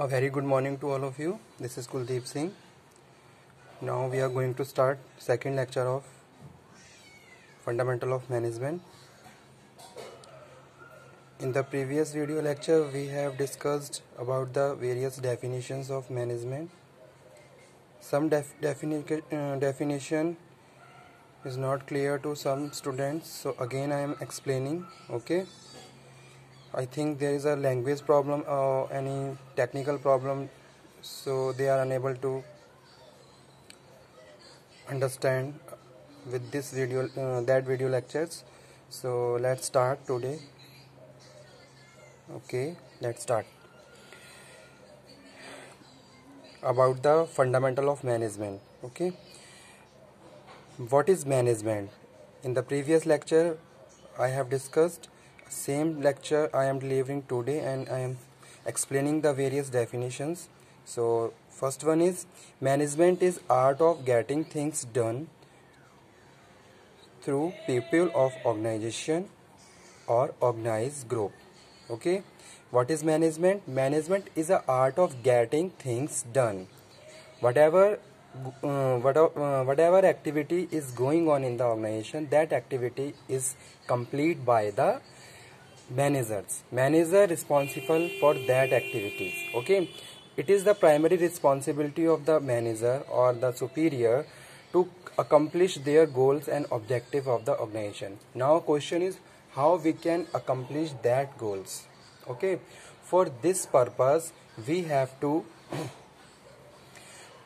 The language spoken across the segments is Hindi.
A very good morning to all of you. This is Kuldeep Singh. Now we are going to start second lecture of Fundamental of Management. In the previous video lecture, we have discussed about the various definitions of management. Some definition is not clear to some students, so again I am explaining. Okay. I think there is a language problem or any technical problem, so they are unable to understand with this video that video lectures. So let's start today. Okay, let's start about the fundamental of management. Okay, what is management? In the previous lecture I have discussed. Same lecture I am delivering today, and I am explaining the various definitions. So first one is management is art of getting things done through people of organization or organized group. Okay, what is management? Management is a art of getting things done. Whatever activity is going on in the organization, that activity is complete by the managers. Manager responsible for that activities. Okay, it is the primary responsibility of the manager or the superior to accomplish their goals and objective of the organization. Now question is how we can accomplish that goals. Okay, for this purpose we have to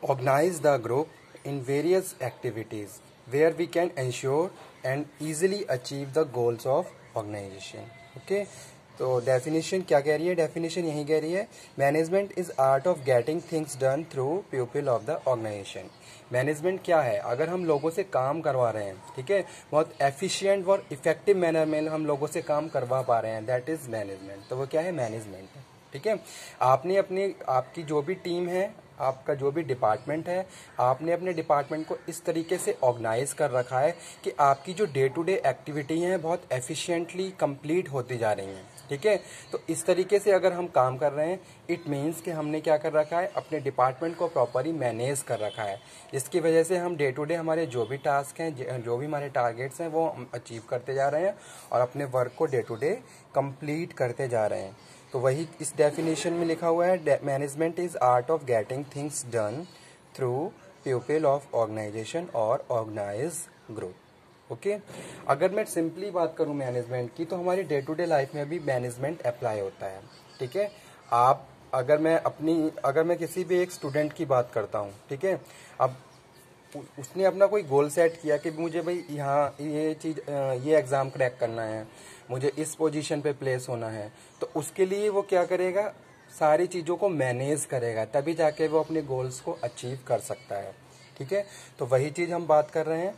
organize the group in various activities where we can ensure and easily achieve the goals of organization. Okay, तो डेफिनेशन क्या कह रही है? डेफिनेशन यही कह रही है management is art of getting things done through people of the organization. Management क्या है? अगर हम लोगों से काम करवा रहे हैं, ठीक है, बहुत एफिशिएंट और इफेक्टिव मैनर में हम लोगों से काम करवा पा रहे हैं, दैट इज मैनेजमेंट. तो वो क्या है? मैनेजमेंट. ठीक है, आपने आपकी जो भी टीम है, आपका जो भी डिपार्टमेंट है, आपने अपने डिपार्टमेंट को इस तरीके से ऑर्गेनाइज कर रखा है कि आपकी जो डे टू डे एक्टिविटी हैं बहुत एफिशिएंटली कंप्लीट होती जा रही हैं. ठीक है, तो इस तरीके से अगर हम काम कर रहे हैं, इट मीन्स कि हमने क्या कर रखा है? अपने डिपार्टमेंट को प्रॉपरली मैनेज कर रखा है. इसकी वजह से हम डे टू डे हमारे जो भी टास्क हैं, जो भी हमारे टारगेट्स हैं, वो हम अचीव करते जा रहे हैं और अपने वर्क को डे टू डे कंप्लीट करते जा रहे हैं. तो वही इस डेफिनेशन में लिखा हुआ है, management is art of getting things done through people of organization और ऑर्गेनाइज्ड ग्रुप. ओके, अगर मैं सिंपली बात करूं मैनेजमेंट की, तो हमारी डे टू डे लाइफ में भी मैनेजमेंट अप्लाई होता है. ठीक है, अगर मैं किसी भी एक स्टूडेंट की बात करता हूं, ठीक है, अब उसने अपना कोई गोल सेट किया कि मुझे भाई यहाँ ये एग्जाम क्रैक करना है, मुझे इस पोजीशन पे प्लेस होना है, तो उसके लिए वो क्या करेगा? सारी चीज़ों को मैनेज करेगा, तभी जाके वो अपने गोल्स को अचीव कर सकता है. ठीक है, तो वही चीज़ हम बात कर रहे हैं.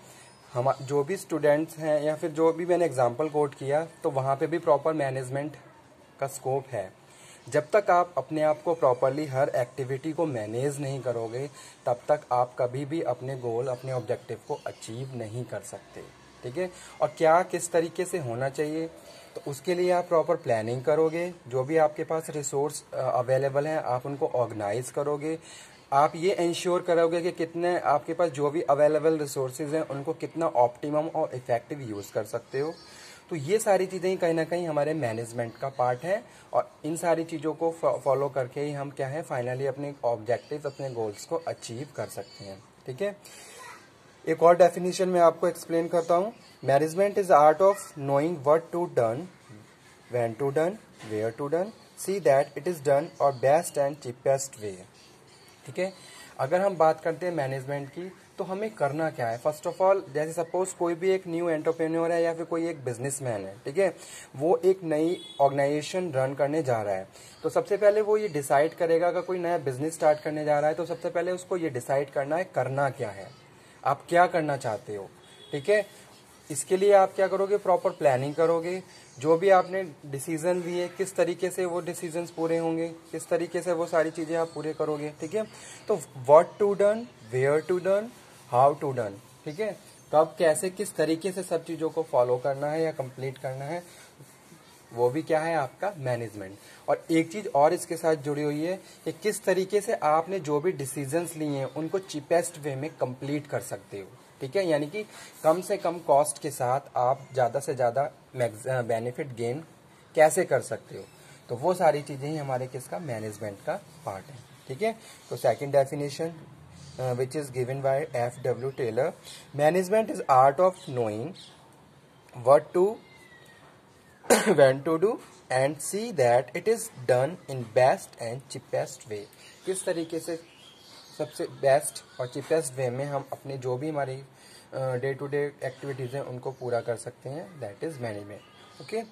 हम जो भी स्टूडेंट्स हैं या फिर जो भी मैंने एग्जांपल कोट किया, तो वहाँ पे भी प्रॉपर मैनेजमेंट का स्कोप है. जब तक आप अपने आप को प्रॉपरली हर एक्टिविटी को मैनेज नहीं करोगे, तब तक आप कभी भी अपने गोल, अपने ऑब्जेक्टिव को अचीव नहीं कर सकते. ठीक है, और क्या किस तरीके से होना चाहिए, तो उसके लिए आप प्रॉपर प्लानिंग करोगे. जो भी आपके पास रिसोर्स अवेलेबल हैं, आप उनको ऑर्गेनाइज करोगे. आप ये इंश्योर करोगे कि कितने आपके पास जो भी अवेलेबल रिसोर्सेज हैं, उनको कितना ऑप्टिमम और इफेक्टिव यूज़ कर सकते हो. तो ये सारी चीज़ें कहीं ना कहीं हमारे मैनेजमेंट का पार्ट है, और इन सारी चीज़ों को फॉलो करके ही हम क्या है, फाइनली अपने ऑब्जेक्टिव, अपने गोल्स को अचीव कर सकते हैं. ठीक है, एक और डेफिनेशन मैं आपको एक्सप्लेन करता हूँ. Management is art of knowing what to done, when to done, where to done, see that it is done और बेस्ट एंड चीपेस्ट वे. ठीक है, अगर हम बात करते हैं मैनेजमेंट की, तो हमें करना क्या है? फर्स्ट ऑफ ऑल, जैसे सपोज कोई भी एक न्यू एंटरप्रेन्योर है या फिर कोई एक बिजनेसमैन है, ठीक है, वो एक नई ऑर्गेनाइजेशन रन करने जा रहा है, तो सबसे पहले वो ये डिसाइड करेगा, अगर कोई नया बिजनेस स्टार्ट करने जा रहा है, तो सबसे पहले उसको ये डिसाइड करना है करना क्या है, आप क्या करना चाहते हो. ठीक है, इसके लिए आप क्या करोगे? प्रॉपर प्लानिंग करोगे. जो भी आपने डिसीजन लिए, किस तरीके से वो डिसीजंस पूरे होंगे, किस तरीके से वो सारी चीजें आप पूरे करोगे. ठीक है, तो what to done, where to done, how to done. ठीक है, कब, कैसे, किस तरीके से सब चीजों को फॉलो करना है या कंप्लीट करना है, वो भी क्या है आपका मैनेजमेंट। और एक चीज और इसके साथ जुड़ी हुई है कि किस तरीके से आपने जो भी डिसीजंस लिए हैं उनको चीपेस्ट वे में कंप्लीट कर सकते हो, ठीक है, यानी कि कम से कम कॉस्ट के साथ आप ज़्यादा से ज़्यादा बेनिफिट गेन कैसे कर सकते हो। तो वो सारी चीज़ें ही हमारे किसका मैनेजमेंट का पार्ट है, ठीक है। तो second definition which is given by F.W. Taylor, management is art of knowing what to when to do and see that it is done in best and cheapest way। किस तरीके से सबसे बेस्ट और चीपेस्ट वे में हम अपने जो भी हमारी डे टू डे एक्टिविटीज़ हैं उनको पूरा कर सकते हैं, that is management. Okay,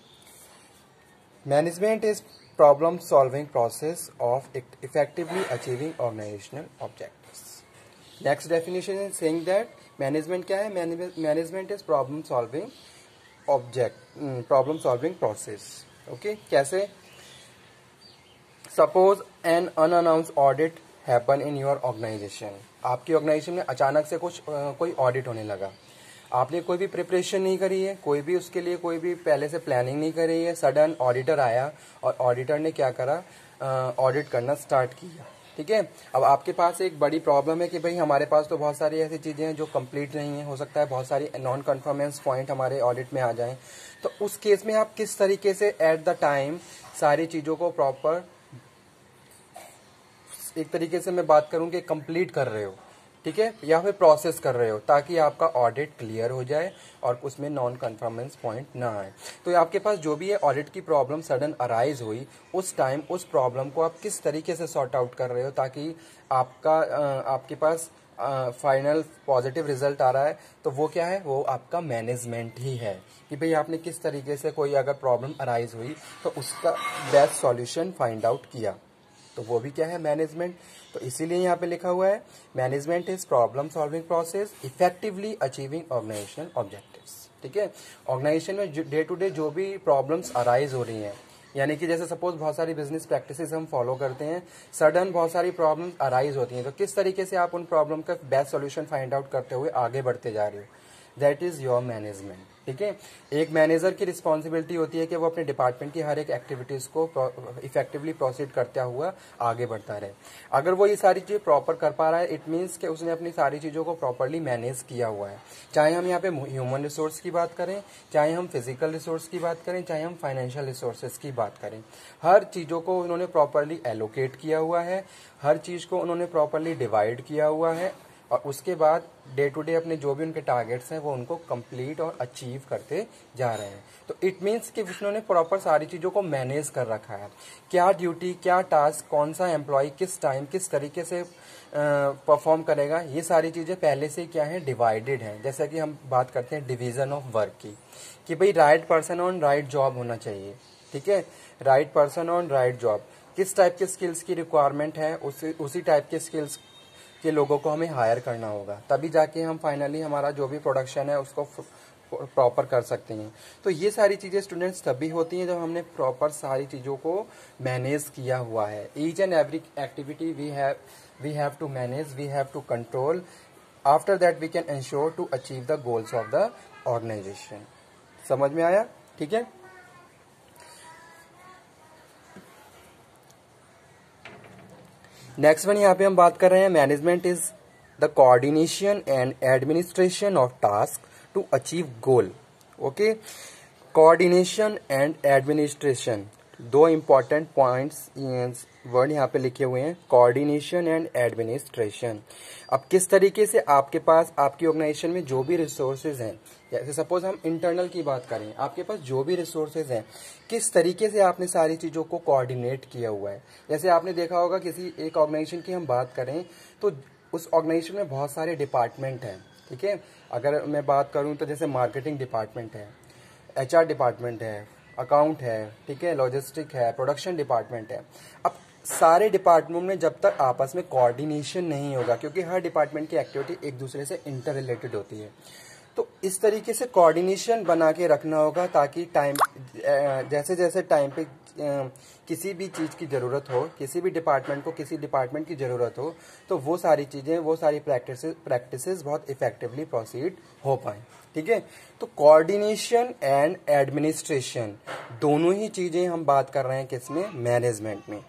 management is problem solving process of effectively achieving organisational objectives. Next definition is saying that management क्या है, management is problem solving process. Okay, कैसे, suppose an unannounced audit happen in your organisation. आपकी ऑर्गेनाइजेशन में अचानक से कोई ऑडिट होने लगा, आपने कोई भी प्रिपरेशन नहीं करी है, कोई भी उसके लिए कोई भी पहले से प्लानिंग नहीं करी है, सडन ऑडिटर आया और ऑडिटर ने क्या करा, ऑडिट करना स्टार्ट किया, ठीक है। अब आपके पास एक बड़ी प्रॉब्लम है कि भाई हमारे पास तो बहुत सारी ऐसी चीजें हैं जो कंप्लीट नहीं है, हो सकता है बहुत सारी नॉन कन्फर्मेंस पॉइंट हमारे ऑडिट में आ जाएं। तो उस केस में आप किस तरीके से एट द टाइम सारी चीजों को प्रॉपर, एक तरीके से मैं बात करूं कि कंप्लीट कर रहे हो, ठीक है, या फिर प्रोसेस कर रहे हो ताकि आपका ऑडिट क्लियर हो जाए और उसमें नॉन कन्फर्मेंस पॉइंट ना आए। तो आपके पास जो भी है ऑडिट की प्रॉब्लम सडन अराइज हुई, उस टाइम उस प्रॉब्लम को आप किस तरीके से सॉर्ट आउट कर रहे हो ताकि आपके पास फाइनल पॉजिटिव रिजल्ट आ रहा है। तो वो क्या है, वो आपका मैनेजमेंट ही है कि भाई आपने किस तरीके से कोई अगर प्रॉब्लम अराइज हुई तो उसका बेस्ट सॉल्यूशन फाइंड आउट किया, तो वो भी क्या है मैनेजमेंट। तो इसीलिए यहाँ पे लिखा हुआ है management is problem solving process effectively achieving organisational objectives, ठीक है। ऑर्गेनाइजेशन में डे टू डे जो भी प्रॉब्लम्स अराइज हो रही हैं, यानी कि जैसे सपोज बहुत सारी बिजनेस प्रैक्टिसेस हम फॉलो करते हैं, सडन बहुत सारी प्रॉब्लम्स अराइज होती हैं, तो किस तरीके से आप उन प्रॉब्लम का बेस्ट सॉल्यूशन फाइंड आउट करते हुए आगे बढ़ते जा रहे हो, दैट इज योर मैनेजमेंट, ठीक है। एक मैनेजर की रिस्पॉन्सिबिलिटी होती है कि वो अपने डिपार्टमेंट की हर एक एक्टिविटीज को इफेक्टिवली प्रोसीड करता हुआ आगे बढ़ता रहे। अगर वो ये सारी चीजें प्रॉपर कर पा रहा है, इट मीन्स कि उसने अपनी सारी चीजों को प्रॉपरली मैनेज किया हुआ है। चाहे हम यहाँ पे ह्यूमन रिसोर्स की बात करें, चाहे हम फिजिकल रिसोर्स की बात करें, चाहे हम फाइनेंशियल रिसोर्सेज की बात करें, हर चीजों को उन्होंने प्रॉपरली एलोकेट किया हुआ है, हर चीज को उन्होंने प्रॉपरली डिवाइड किया हुआ है और उसके बाद डे टू डे अपने जो भी उनके टारगेट्स हैं वो उनको कंप्लीट और अचीव करते जा रहे हैं। तो इट मीन्स कि उन्होंने प्रॉपर सारी चीज़ों को मैनेज कर रखा है, क्या ड्यूटी, क्या टास्क, कौन सा एम्प्लॉय किस टाइम किस तरीके से परफॉर्म करेगा, ये सारी चीज़ें पहले से क्या है डिवाइडेड हैं। जैसा कि हम बात करते हैं डिवीजन ऑफ वर्क की, कि भाई right person on right job होना चाहिए, ठीक है, right person on right job, किस टाइप के स्किल्स की रिक्वायरमेंट है उसी टाइप के स्किल्स के लोगों को हमें हायर करना होगा, तभी जाके हम फाइनली हमारा जो भी प्रोडक्शन है उसको प्रॉपर कर सकते हैं। तो ये सारी चीज़ें स्टूडेंट्स तभी होती हैं जब हमने प्रॉपर सारी चीज़ों को मैनेज किया हुआ है। Each and every activity we have to manage, we have to control, after that we can ensure to achieve the goals of the organization. समझ में आया, ठीक है। नेक्स्ट वन यहाँ पे हम बात कर रहे हैं management is the coordination and administration of task to achieve goal. Okay, coordination and administration, दो इंपॉर्टेंट पॉइंट्स वर्ड यहाँ पे लिखे हुए हैं, कोऑर्डिनेशन एंड एडमिनिस्ट्रेशन। अब किस तरीके से आपके पास आपकी ऑर्गेनाइजेशन में जो भी रिसोर्सेज हैं, जैसे सपोज हम इंटरनल की बात करें, आपके पास जो भी रिसोर्सेज हैं किस तरीके से आपने सारी चीज़ों को कोऑर्डिनेट किया हुआ है। जैसे आपने देखा होगा किसी एक ऑर्गेनाइजेशन की हम बात करें तो उस ऑर्गेनाइजेशन में बहुत सारे डिपार्टमेंट हैं, ठीक है। अगर मैं बात करूं तो जैसे मार्केटिंग डिपार्टमेंट है, HR डिपार्टमेंट है, अकाउंट है, ठीक है, लॉजिस्टिक है, प्रोडक्शन डिपार्टमेंट है। अब सारे डिपार्टमेंट में जब तक आपस में कोऑर्डिनेशन नहीं होगा, क्योंकि हर डिपार्टमेंट की एक्टिविटी एक दूसरे से इंटर रिलेटेड होती है, तो इस तरीके से कोऑर्डिनेशन बना के रखना होगा ताकि टाइम जैसे जैसे टाइम पे किसी भी चीज़ की ज़रूरत हो, किसी भी डिपार्टमेंट को किसी डिपार्टमेंट की ज़रूरत हो, तो वो सारी चीज़ें, वो सारी प्रैक्टिसेस बहुत इफेक्टिवली प्रोसीड हो पाए, ठीक है। तो कोऑर्डिनेशन एंड एडमिनिस्ट्रेशन दोनों ही चीज़ें हम बात कर रहे हैं किसमें, मैनेजमेंट में।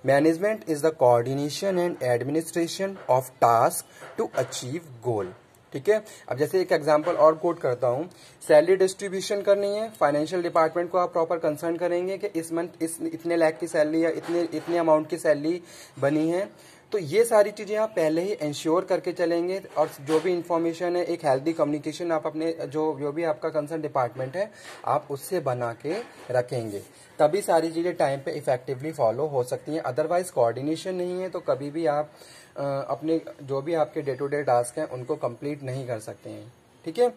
Management is the coordination and administration of task to achieve goal. ठीक है, अब जैसे एक एग्जांपल और कोट करता हूँ, सैलरी डिस्ट्रीब्यूशन करनी है, फाइनेंशियल डिपार्टमेंट को आप प्रॉपर कंसर्न करेंगे कि इस मंथ इतने लाख की सैलरी या इतने अमाउंट की सैलरी बनी है। तो ये सारी चीज़ें आप पहले ही इंश्योर करके चलेंगे, और जो भी इंफॉर्मेशन है, एक हेल्दी कम्युनिकेशन आप अपने जो भी आपका कंसर्न डिपार्टमेंट है आप उससे बना के रखेंगे, तभी सारी चीज़ें टाइम पे इफेक्टिवली फॉलो हो सकती हैं। अदरवाइज कोऑर्डिनेशन नहीं है तो कभी भी आप अपने जो भी आपके डे टू डे टास्क हैं उनको कंप्लीट नहीं कर सकते हैं। ठीक है,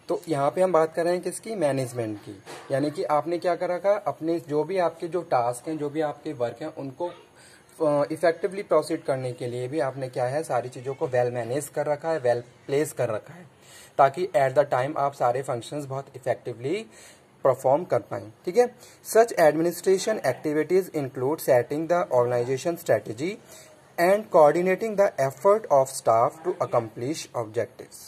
तो यहाँ पे हम बात कर रहे हैं किसकी, मैनेजमेंट की। यानी कि आपने क्या कर रखा, अपने जो भी आपके जो टास्क हैं, जो भी आपके वर्क हैं, उनको इफेक्टिवली प्रोसीड करने के लिए भी आपने क्या है, सारी चीज़ों को वेल मैनेज कर रखा है, वेल प्लेस कर रखा है, ताकि एट द टाइम आप सारे फंक्शंस बहुत इफेक्टिवली परफॉर्म कर पाएं। ठीक है, such administration activities include setting the organisation strategy and coordinating the effort of staff to accomplish objectives.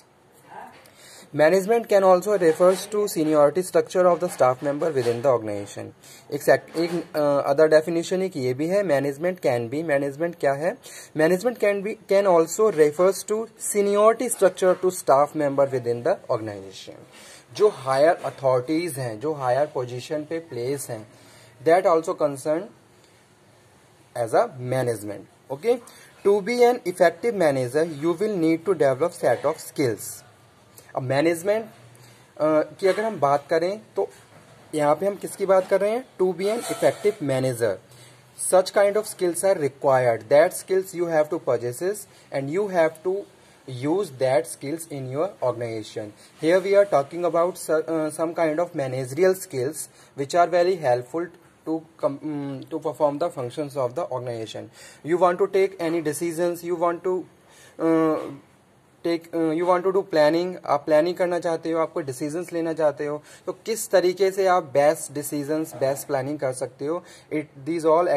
Management can also refers to seniority structure of the staff member within the organization. एक अदर डेफिनेशन एक ये भी है, मैनेजमेंट कैन बी, मैनेजमेंट क्या है, management can also refers to seniority structure to staff member within the organization. जो हायर अथॉरिटीज हैं, जो हायर पोजीशन पे प्लेस हैं, that also concern as a management. Okay, to be an effective manager, you will need to develop set of skills. अब मैनेजमेंट की अगर हम बात करें तो यहाँ पे हम किसकी बात कर रहे हैं, to be an effective manager such kind of skills are required. That skills you have to possess and you have to use that skills in your organization. Here we are talking about some kind of managerial skills which are very helpful to perform the functions of the organization. You want to take any decisions, you want to do planning, आप प्लानिंग करना चाहते हो, आपको डिसीजंस लेना चाहते हो, तो किस तरीके से आप बेस्ट डिसीजंस, बेस्ट प्लानिंग कर सकते हो। these all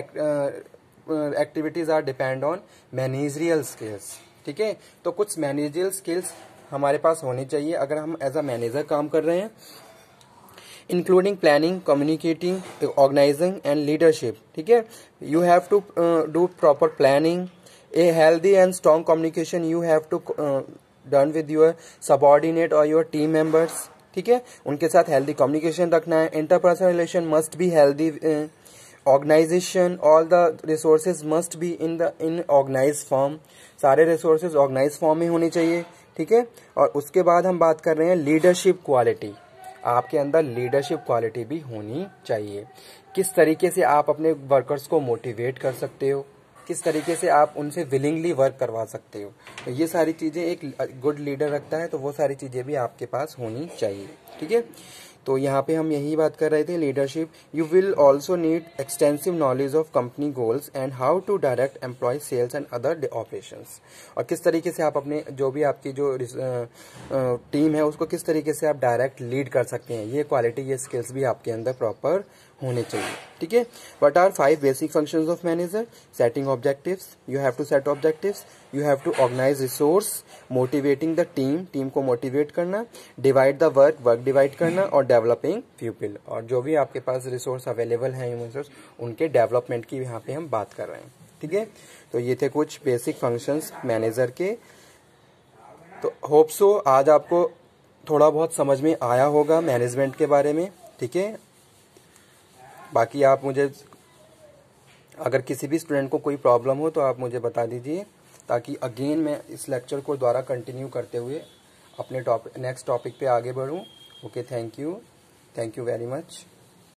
activities are depend on managerial skills। ठीक है, तो कुछ मैनेजरियल स्किल्स हमारे पास होनी चाहिए अगर हम एज अ मैनेजर काम कर रहे हैं, including planning, communicating, organizing and leadership। ठीक है, you have to do proper planning, a healthy and strong communication you have to done with your subordinate or your team members। ठीक है, उनके साथ healthy communication रखना है, interpersonal relation must be healthy, organization, all the resources must be in organized form, सारे resources organized form में होने चाहिए। ठीक है, और उसके बाद हम बात कर रहे हैं लीडरशिप क्वालिटी। आपके अंदर लीडरशिप क्वालिटी भी होनी चाहिए। किस तरीके से आप अपने वर्कर्स को मोटिवेट कर सकते हो, किस तरीके से आप उनसे विलिंगली वर्क करवा सकते हो, तो ये सारी चीज़ें एक गुड लीडर रखता है, तो वो सारी चीज़ें भी आपके पास होनी चाहिए। ठीक है, तो यहाँ पे हम यही बात कर रहे थे, leadership. You will also need extensive knowledge of company goals and how to direct employ sales and other operations. और किस तरीके से आप अपने जो भी आपकी जो टीम है उसको किस तरीके से आप डायरेक्ट लीड कर सकते हैं, ये क्वालिटी, ये स्किल्स भी आपके अंदर प्रॉपर होने चाहिए। ठीक है, what are 5 basic functions of manager, setting objectives, you have to set objectives, you have to organize resource, motivating the team को मोटिवेट करना, डिवाइड द वर्क डिवाइड करना, और डेवलपिंग पीपल, और जो भी आपके पास रिसोर्स अवेलेबल हैं ह्यूमन रिसोर्स, उनके डेवलपमेंट की यहाँ पे हम बात कर रहे हैं। ठीक है, तो ये थे कुछ बेसिक फंक्शंस मैनेजर के। तो होप सो आज आपको थोड़ा बहुत समझ में आया होगा मैनेजमेंट के बारे में। ठीक है, बाकी आप मुझे अगर किसी भी स्टूडेंट को कोई प्रॉब्लम हो तो आप मुझे बता दीजिए, ताकि अगेन मैं इस लेक्चर को दोबारा कंटिन्यू करते हुए अपने नेक्स्ट टॉपिक पे आगे बढ़ूं। Okay, thank you very much.